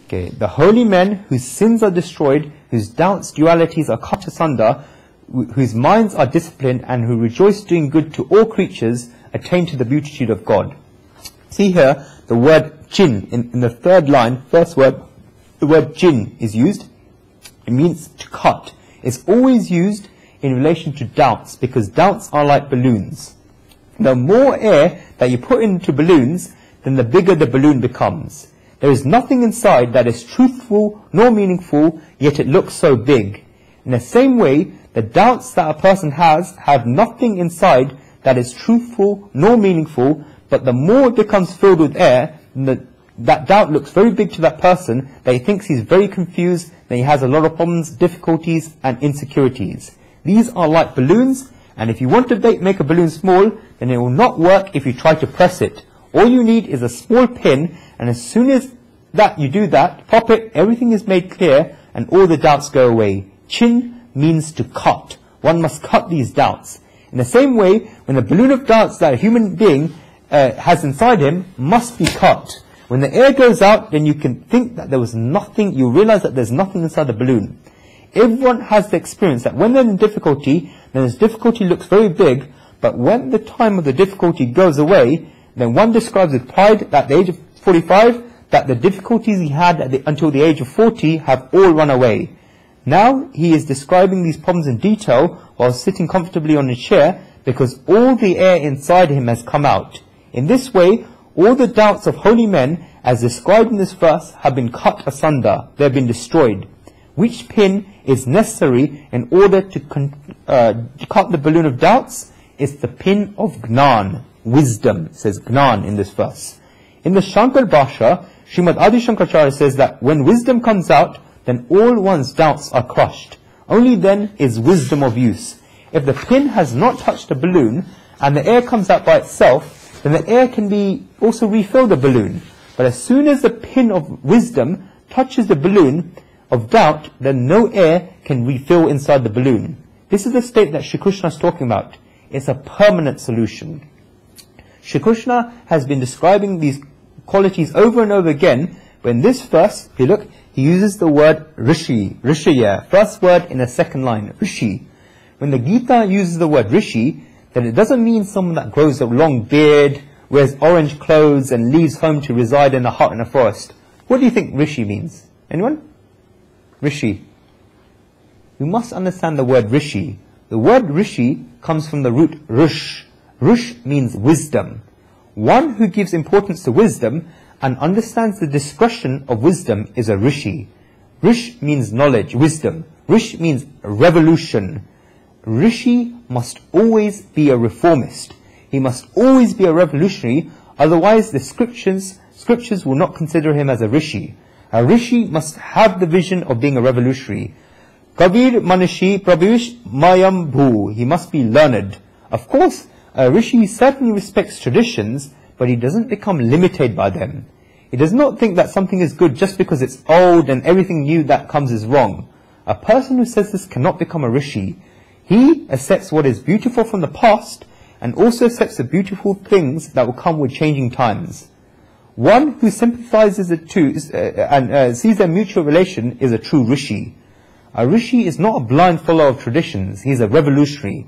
Okay, the holy men whose sins are destroyed, whose doubts, dualities are cut asunder, whose minds are disciplined, and who rejoice doing good to all creatures, attain to the beatitude of God. See here, the word jin, in the third line, first word, the word jin is used. It means to cut. It's always used in relation to doubts, because doubts are like balloons. The more air that you put into balloons, then the bigger the balloon becomes. There is nothing inside that is truthful nor meaningful, yet it looks so big. In the same way, the doubts that a person has have nothing inside that is truthful nor meaningful, but the more it becomes filled with air, that doubt looks very big to that person, that he thinks he's very confused, that he has a lot of problems, difficulties, and insecurities. These are like balloons, and if you want to make a balloon small, then it will not work if you try to press it. All you need is a small pin, and as soon as you do that, pop it, everything is made clear, and all the doubts go away. Chin means to cut. One must cut these doubts. In the same way, when the balloon of doubts that a human being has inside him must be cut. When the air goes out, then you can think that there was nothing, you realize that there's nothing inside the balloon. Everyone has the experience that when they're in difficulty, then this difficulty looks very big, but when the time of the difficulty goes away, then one describes with pride that at the age of 45, that the difficulties he had until the age of 40 have all run away. Now he is describing these problems in detail while sitting comfortably on a chair, because all the air inside him has come out. In this way, all the doubts of holy men, as described in this verse, have been cut asunder. They have been destroyed. Which pin is necessary in order to cut the balloon of doubts? It's the pin of Gnan, wisdom. It says Gnan in this verse. In the Shankar Bhasha, Srimad Adi Shankaracharya says that when wisdom comes out, then all one's doubts are crushed. Only then is wisdom of use. If the pin has not touched the balloon, and the air comes out by itself, then the air can also refill the balloon. But as soon as the pin of wisdom touches the balloon of doubt, then no air can refill inside the balloon. This is the state that Shri Krishna is talking about. It's a permanent solution. Shri Krishna has been describing these qualities over and over again. When this verse, if you look, he uses the word rishi, rishaya, first word in the second line, rishi. When the Gita uses the word rishi, then it doesn't mean someone that grows a long beard, wears orange clothes, and leaves home to reside in a hut in a forest. What do you think rishi means? Anyone? Rishi. You must understand the word rishi. The word rishi comes from the root rush. Rush means wisdom. One who gives importance to wisdom and understands the discretion of wisdom is a rishi. Rish means knowledge, wisdom. Rish means revolution. Rishi must always be a reformist. He must always be a revolutionary, otherwise the scriptures will not consider him as a rishi. A rishi must have the vision of being a revolutionary. Kabir Manishi Prabhush Mayam Bhu. He must be learned. Of course, a rishi certainly respects traditions, but he doesn't become limited by them. He does not think that something is good just because it's old and everything new that comes is wrong. A person who says this cannot become a rishi. He accepts what is beautiful from the past and also accepts the beautiful things that will come with changing times. One who sympathizes the two and sees their mutual relation is a true rishi. A rishi is not a blind follower of traditions. He is a revolutionary.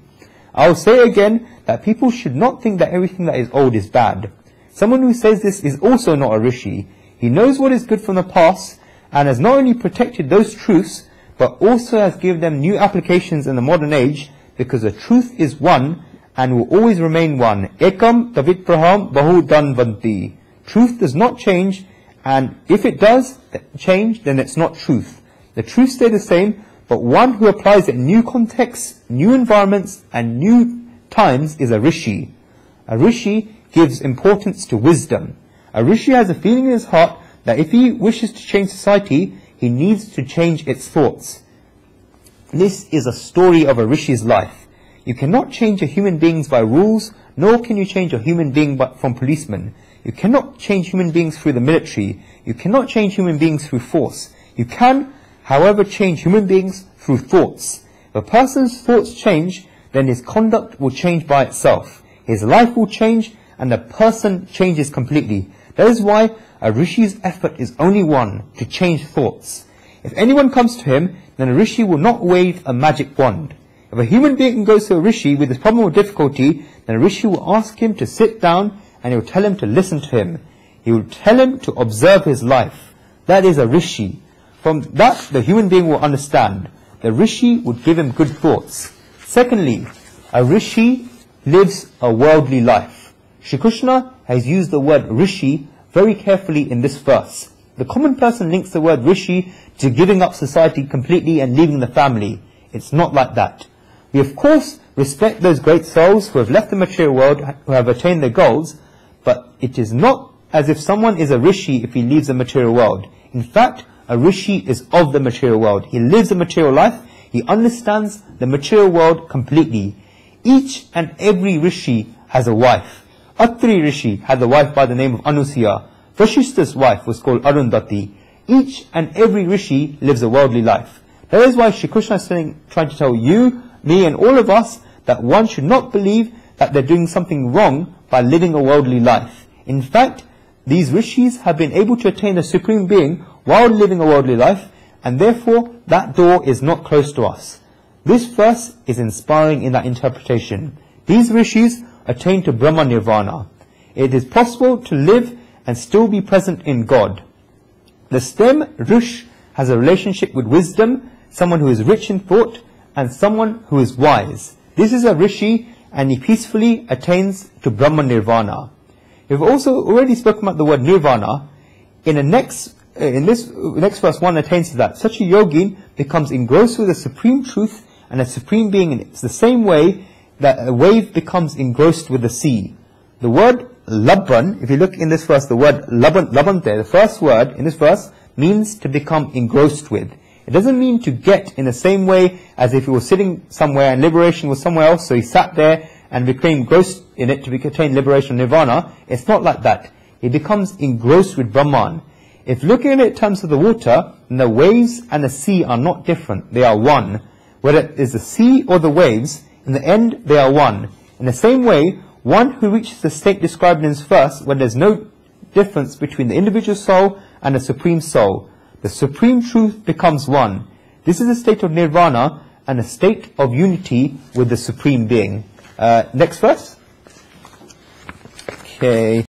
I will say again that people should not think that everything that is old is bad. Someone who says this is also not a rishi. He knows what is good from the past and has not only protected those truths, but also has given them new applications in the modern age, because the truth is one and will always remain one. Ekam tavipraham bahu danvanti. Truth does not change, and if it does change, then it's not truth. The truth stays the same, but one who applies it in new contexts, new environments, and new times is a rishi. A rishi gives importance to wisdom. A rishi has a feeling in his heart that if he wishes to change society, he needs to change its thoughts. This is a story of a rishi's life. You cannot change a human being by rules, nor can you change a human being from policemen. You cannot change human beings through the military. You cannot change human beings through force. You can, however, change human beings through thoughts. If a person's thoughts change, then his conduct will change by itself. His life will change, and the person changes completely. That is why a rishi's effort is only one, to change thoughts. If anyone comes to him, then a rishi will not wave a magic wand. If a human being goes to a rishi with this problem or difficulty, then a rishi will ask him to sit down and he will tell him to listen to him. He will tell him to observe his life. That is a rishi. From that, the human being will understand. The rishi would give him good thoughts. Secondly, a rishi lives a worldly life. Shri Krishna has used the word rishi very carefully in this verse. The common person links the word rishi to giving up society completely and leaving the family. It's not like that. We of course respect those great souls who have left the material world, who have attained their goals, but it is not as if someone is a rishi if he leaves the material world. In fact, a rishi is of the material world. He lives a material life. He understands the material world completely. Each and every rishi has a wife. Atri Rishi had a wife by the name of Anusuya. Vasishta's wife was called Arundhati. Each and every rishi lives a worldly life. That is why Shri Krishna is trying to tell you, me and all of us that one should not believe that they're doing something wrong by living a worldly life. In fact, these rishis have been able to attain the Supreme Being while living a worldly life, and therefore that door is not closed to us. This verse is inspiring in that interpretation. These rishis attain to Brahma Nirvana. It is possible to live and still be present in God. The stem Rish has a relationship with wisdom, someone who is rich in thought, and someone who is wise. This is a rishi, and he peacefully attains to Brahma Nirvana. We've also already spoken about the word Nirvana. In this next verse, one attains to that. Such a yogin becomes engrossed with the supreme truth and a supreme being, and it's the same way that a wave becomes engrossed with the sea. The word labban, if you look in this verse, the word labban there, the first word in this verse means to become engrossed with. It doesn't mean to get in the same way as if he was sitting somewhere and liberation was somewhere else, so he sat there and became engrossed in it to attain liberation, nirvana. It's not like that. He becomes engrossed with Brahman. If looking at it in terms of the water, then the waves and the sea are not different. They are one. Whether it is the sea or the waves, in the end they are one. In the same way, one who reaches the state described in this verse, when there's no difference between the individual soul and the supreme soul, the supreme truth becomes one. This is a state of nirvana and a state of unity with the supreme being. Next verse. Okay.